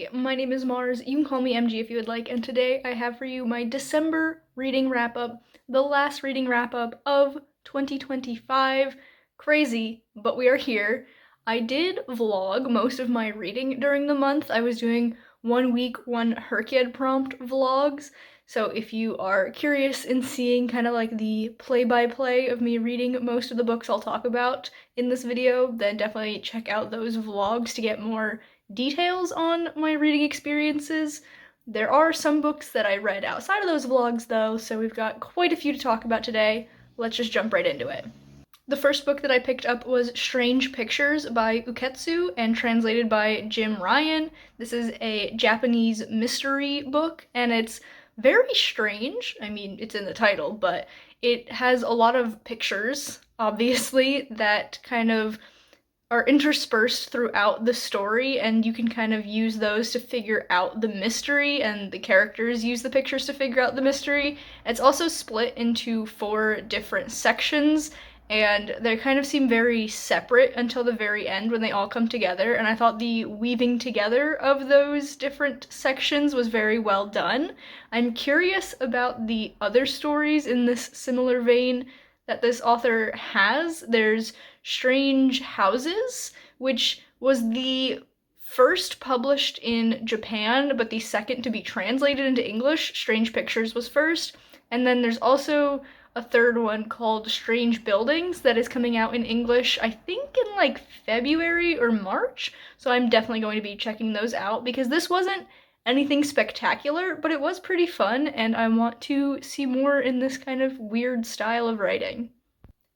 Hey, my name is Mars. You can call me MG if you would like, and today I have for you my December reading wrap up, the last reading wrap up of 2025. Crazy, but we are here. I did vlog most of my reading during the month. I was doing 1 week, one Herkiad prompt vlogs. So if you are curious in seeing kind of like the play-by-play of me reading most of the books I'll talk about in this video, then definitely check out those vlogs to get more details on my reading experiences. There are some books that I read outside of those vlogs though, so we've got quite a few to talk about today. Let's just jump right into it. The first book that I picked up was Strange Pictures by Uketsu and translated by Jim Ryan. This is a Japanese mystery book and it's very strange. I mean, it's in the title, but it has a lot of pictures, obviously, that kind of are interspersed throughout the story, and you can kind of use those to figure out the mystery, and the characters use the pictures to figure out the mystery. It's also split into 4 different sections, and they kind of seem very separate until the very end when they all come together, and I thought the weaving together of those different sections was very well done. I'm curious about the other stories in this similar vein that this author has. There's Strange Houses, which was the first published in Japan, but the second to be translated into English. Strange Pictures was first. And then there's also a third one called Strange Buildings that is coming out in English, I think in like February or March. So I'm definitely going to be checking those out because this wasn't anything spectacular, but it was pretty fun, and I want to see more in this kind of weird style of writing.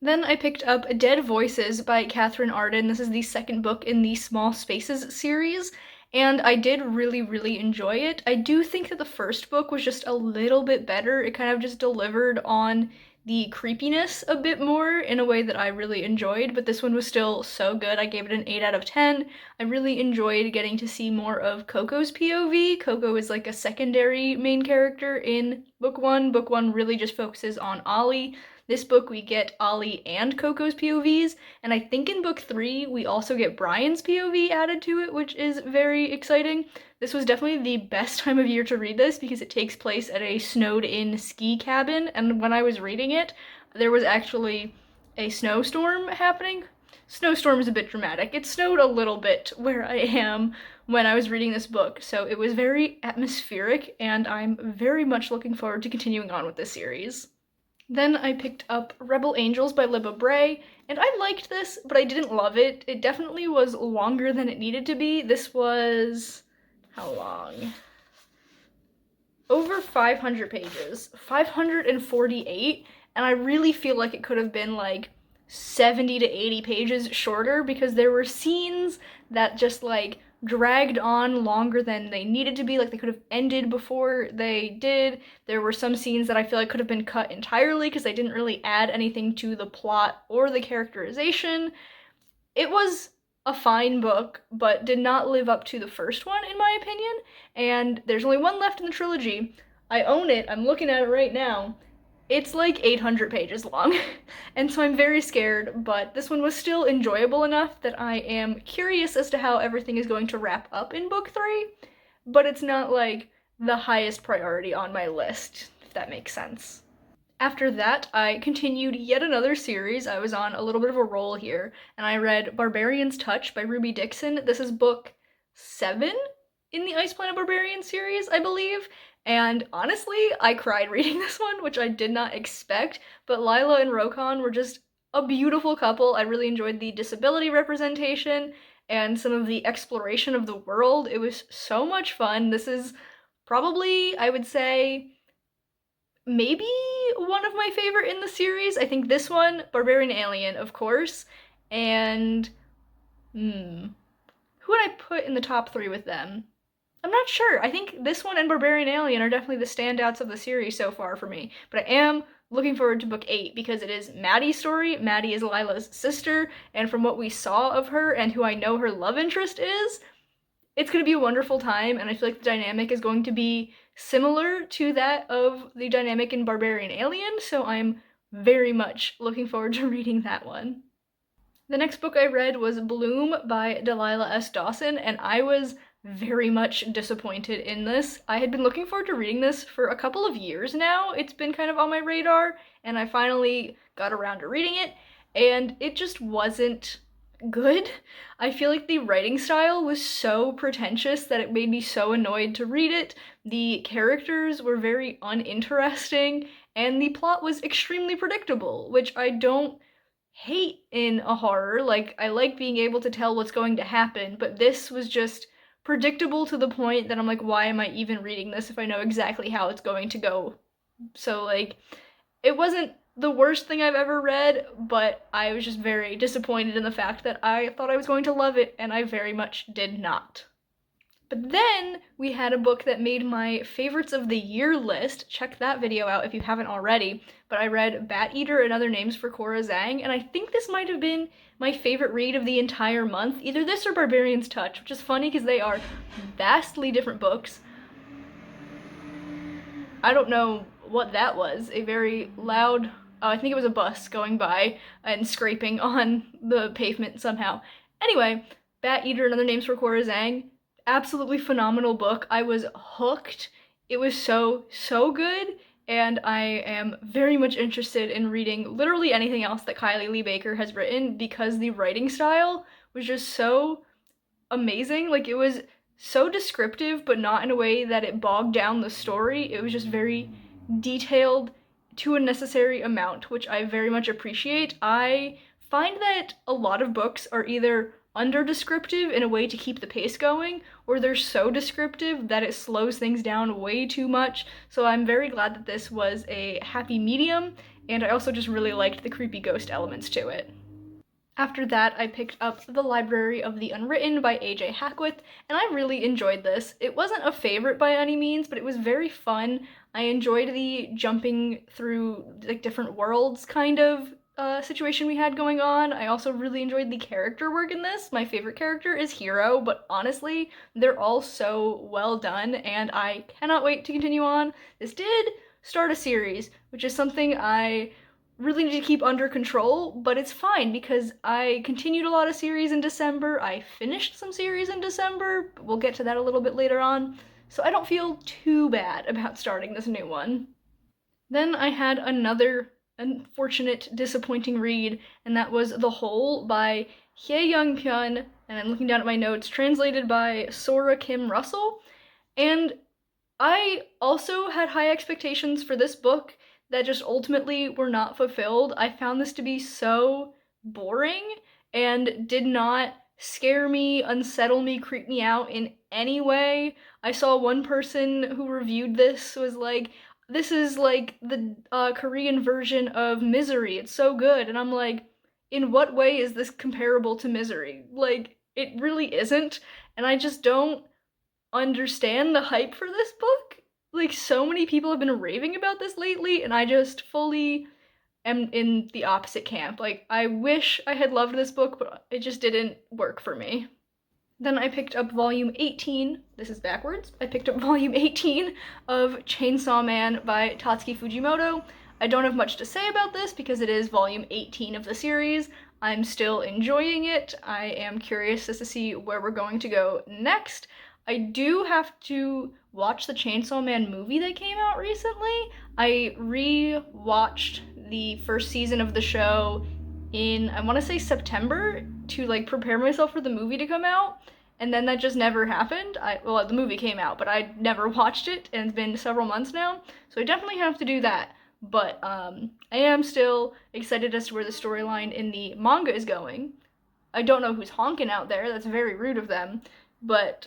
Then I picked up Dead Voices by Katherine Arden. This is the second book in the Small Spaces series, and I did really enjoy it. I do think that the first book was just a little bit better. It kind of just delivered on the creepiness a bit more in a way that I really enjoyed, but this one was still so good. I gave it an 8 out of 10. I really enjoyed getting to see more of Coco's POV. Coco is like a secondary main character in book 1. Book 1 really just focuses on Ollie. This book we get Ollie and Coco's POVs, and I think in book 3 we also get Brian's POV added to it, which is very exciting. This was definitely the best time of year to read this because it takes place at a snowed-in ski cabin, and when I was reading it, there was actually a snowstorm happening. Snowstorm is a bit dramatic. It snowed a little bit where I am when I was reading this book, so it was very atmospheric, and I'm very much looking forward to continuing on with this series. Then I picked up Rebel Angels by Libba Bray, and I liked this, but I didn't love it. It definitely was longer than it needed to be. This was, how long? Over 500 pages, 548, and I really feel like it could have been like 70 to 80 pages shorter because there were scenes that just like dragged on longer than they needed to be. Like they could have ended before they did. There were some scenes that I feel like could have been cut entirely because they didn't really add anything to the plot or the characterization. It was a fine book, but did not live up to the first one in my opinion, and there's only one left in the trilogy. I own it, I'm looking at it right now. It's like 800 pages long, and so I'm very scared, but this one was still enjoyable enough that I am curious as to how everything is going to wrap up in book 3, but it's not like the highest priority on my list, if that makes sense. After that, I continued yet another series. I was on a little bit of a roll here, and I read Barbarian's Touch by Ruby Dixon. This is book 7 in the Ice Planet Barbarian series, I believe, and honestly, I cried reading this one, which I did not expect, but Lila and Rokon were just a beautiful couple. I really enjoyed the disability representation and some of the exploration of the world. It was so much fun. This is probably, I would say, maybe one of my favorite in the series. I think this one, Barbarian Alien, of course, and who would I put in the top 3 with them? I'm not sure. I think this one and Barbarian Alien are definitely the standouts of the series so far for me, but I am looking forward to book 8 because it is Maddie's story. Maddie is Lila's sister, and from what we saw of her and who I know her love interest is, it's going to be a wonderful time, and I feel like the dynamic is going to be similar to that of the dynamic in Barbarian Alien, so I'm very much looking forward to reading that one. The next book I read was Bloom by Delilah S. Dawson, and I was very much disappointed in this. I had been looking forward to reading this for a couple of years now. It's been kind of on my radar, and I finally got around to reading it, and it just wasn't good. I feel like the writing style was so pretentious that it made me so annoyed to read it. The characters were very uninteresting, and the plot was extremely predictable, which I don't hate in a horror. Like, I like being able to tell what's going to happen, but this was just predictable to the point that I'm like, why am I even reading this if I know exactly how it's going to go? So, like, it wasn't the worst thing I've ever read, but I was just very disappointed in the fact that I thought I was going to love it, and I very much did not. But then we had a book that made my favorites of the year list. Check that video out if you haven't already. But I read Bat Eater and Other Names for Cora Zhang, and I think this might have been my favorite read of the entire month. Either this or Barbarian's Touch, which is funny because they are vastly different books. I don't know what that was. A very loud, I think it was a bus going by and scraping on the pavement somehow. Anyway, Bat Eater and Other Names for Cora Zhang, absolutely phenomenal book. I was hooked. It was so good, and I am very much interested in reading literally anything else that Kylie Lee Baker has written because the writing style was just so amazing. Like, it was so descriptive, but not in a way that it bogged down the story. It was just very detailed to a necessary amount, which I very much appreciate. I find that a lot of books are either under descriptive in a way to keep the pace going, or they're so descriptive that it slows things down way too much. So I'm very glad that this was a happy medium, and I also just really liked the creepy ghost elements to it. After that, I picked up The Library of the Unwritten by A.J. Hackwith, and I really enjoyed this. It wasn't a favorite by any means, but it was very fun. I enjoyed the jumping through like different worlds kind of situation we had going on. I also really enjoyed the character work in this. My favorite character is Hero, but honestly, they're all so well done, and I cannot wait to continue on. This did start a series, which is something I really need to keep under control, but it's fine because I continued a lot of series in December. I finished some series in December, but we'll get to that a little bit later on. So I don't feel too bad about starting this new one. Then I had another unfortunate, disappointing read, and that was The Hole by Hye Young Pyun, and I'm looking down at my notes, translated by Sora Kim Russell. And I also had high expectations for this book that just ultimately were not fulfilled. I found this to be so boring and did not scare me, unsettle me, creep me out in any way. I saw one person who reviewed this was like, this is like the Korean version of Misery. It's so good. And I'm like, in what way is this comparable to Misery? Like, it really isn't. And I just don't understand the hype for this book. Like, so many people have been raving about this lately, and I just fully am in the opposite camp. Like, I wish I had loved this book, but it just didn't work for me. Then I picked up volume 18, this is backwards, I picked up volume 18 of Chainsaw Man by Tatsuki Fujimoto. I don't have much to say about this because it is volume 18 of the series. I'm still enjoying it. I am curious as to see where we're going to go next. I do have to watch the Chainsaw Man movie that came out recently. I re-watched the first season of the show in, I want to say September, to like prepare myself for the movie to come out, and then that just never happened. Well, the movie came out, but I never watched it, and it's been several months now, so I definitely have to do that. But I am still excited as to where the storyline in the manga is going. I don't know who's honking out there, that's very rude of them, but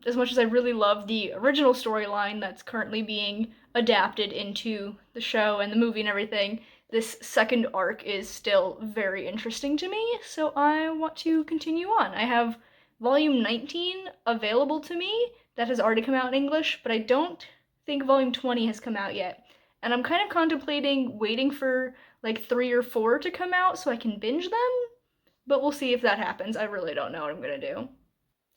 as much as I really love the original storyline that's currently being adapted into the show and the movie and everything, this second arc is still very interesting to me, so I want to continue on. I have volume 19 available to me that has already come out in English, but I don't think volume 20 has come out yet. And I'm kind of contemplating waiting for like 3 or 4 to come out so I can binge them, but we'll see if that happens. I really don't know what I'm gonna do.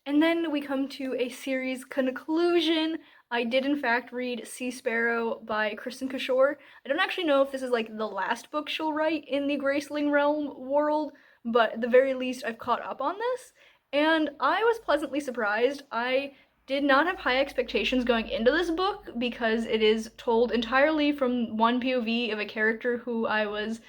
And then we come to a series conclusion. I did in fact read Sea Sparrow by Kristen Cashore. I don't actually know if this is like the last book she'll write in the Graceling Realm world, but at the very least I've caught up on this. and I was pleasantly surprised. I did not have high expectations going into this book because it is told entirely from one POV of a character who I was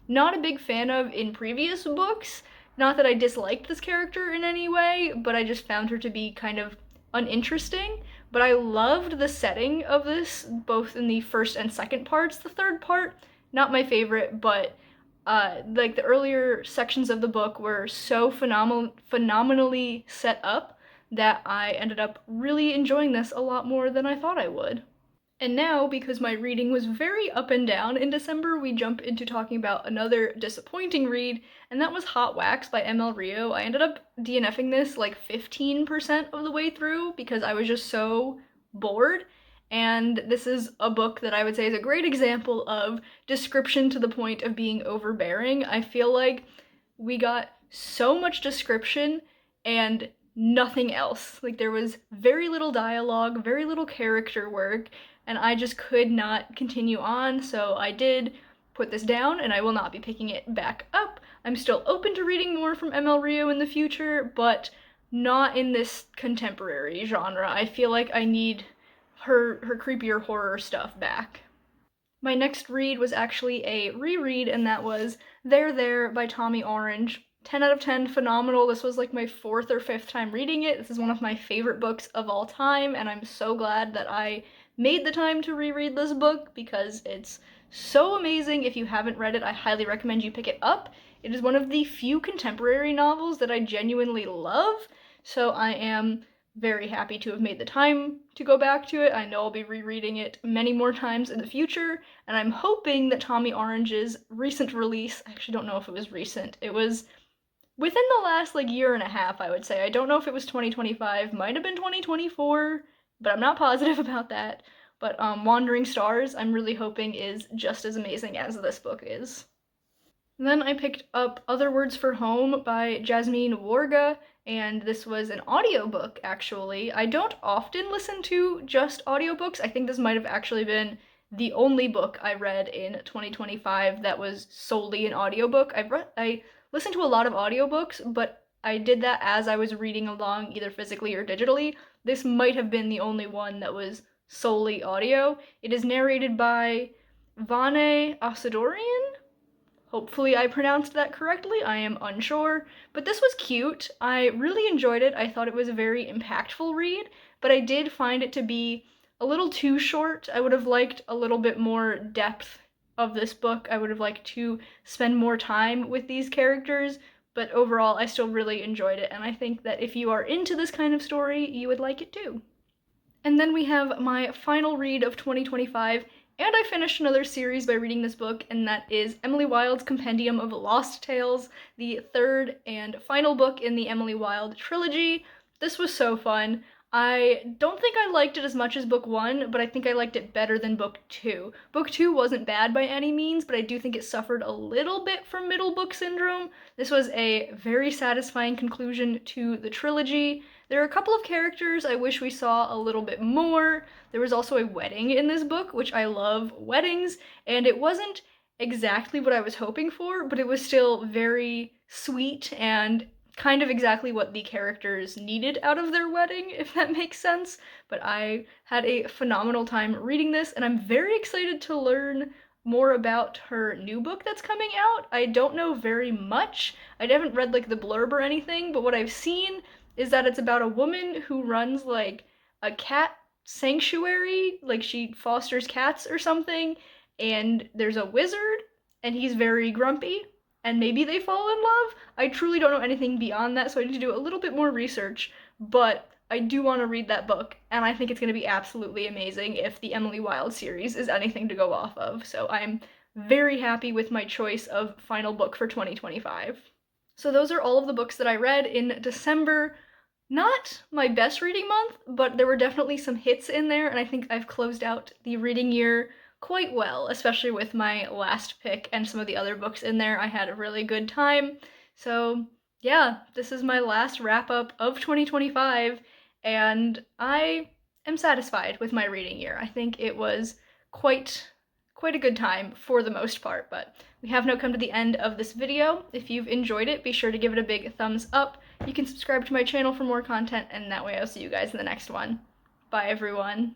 not a big fan of in previous books. Not that I disliked this character in any way, but I just found her to be kind of uninteresting. But I loved the setting of this, both in the first and second parts. The third part, not my favorite, but like the earlier sections of the book were so phenomenally set up that I ended up really enjoying this a lot more than I thought I would. And now, because my reading was very up and down in December, we jump into talking about another disappointing read, and that was Hot Wax by ML Rio. I ended up DNFing this like 15% of the way through because I was just so bored. And this is a book that I would say is a great example of description to the point of being overbearing. I feel like we got so much description and nothing else. Like, there was very little dialogue, very little character work, and I just could not continue on, so I did put this down and I will not be picking it back up. I'm still open to reading more from ML Rio in the future, but not in this contemporary genre. I feel like I need her creepier horror stuff back. My next read was actually a reread, and that was There There by Tommy Orange. 10 out of 10, phenomenal. This was like my fourth or fifth time reading it. This is one of my favorite books of all time, and I'm so glad that I made the time to reread this book because it's so amazing. If you haven't read it, I highly recommend you pick it up. It is one of the few contemporary novels that I genuinely love, so I am very happy to have made the time to go back to it. I know I'll be rereading it many more times in the future, and I'm hoping that Tommy Orange's recent release, I actually don't know if it was recent, it was within the last like year and a half, I would say. I don't know if it was 2025, might have been 2024, but I'm not positive about that. But Wandering Stars, I'm really hoping is just as amazing as this book is. And then I picked up Other Words for Home by Jasmine Warga, and this was an audiobook actually. I don't often listen to just audiobooks. I think this might have actually been the only book I read in 2025 that was solely an audiobook. I listened to a lot of audiobooks, but I did that as I was reading along, either physically or digitally. This might have been the only one that was solely audio. It is narrated by Vane Asadorian. Hopefully I pronounced that correctly, I am unsure. But this was cute. I really enjoyed it. I thought it was a very impactful read, but I did find it to be a little too short. I would have liked a little bit more depth of this book. I would have liked to spend more time with these characters, but overall I still really enjoyed it, and I think that if you are into this kind of story, you would like it too. And then we have my final read of 2025, and I finished another series by reading this book, and that is Emily Wilde's Compendium of Lost Tales, the third and final book in the Emily Wilde trilogy. This was so fun. I don't think I liked it as much as book one, but I think I liked it better than book two. Book two wasn't bad by any means, but I do think it suffered a little bit from middle book syndrome. This was a very satisfying conclusion to the trilogy. There are a couple of characters I wish we saw a little bit more. There was also a wedding in this book, which I love weddings, and it wasn't exactly what I was hoping for, but it was still very sweet and kind of exactly what the characters needed out of their wedding, if that makes sense. But I had a phenomenal time reading this, and I'm very excited to learn more about her new book that's coming out. I don't know very much. I haven't read like the blurb or anything, but what I've seen is that it's about a woman who runs like a cat sanctuary, like she fosters cats or something, and there's a wizard, and he's very grumpy, and maybe they fall in love. I truly don't know anything beyond that, so I need to do a little bit more research, but I do want to read that book, and I think it's going to be absolutely amazing if the Emily Wilde series is anything to go off of, so I'm very happy with my choice of final book for 2025. So those are all of the books that I read in December. Not my best reading month, but there were definitely some hits in there, and I think I've closed out the reading year quite well, especially with my last pick and some of the other books in there. I had a really good time. So, yeah, this is my last wrap up of 2025, and I am satisfied with my reading year. I think it was quite quite a good time for the most part. But we have now come to the end of this video. If you've enjoyed it, be sure to give it a big thumbs up. You can subscribe to my channel for more content, and that way I'll see you guys in the next one. Bye, everyone.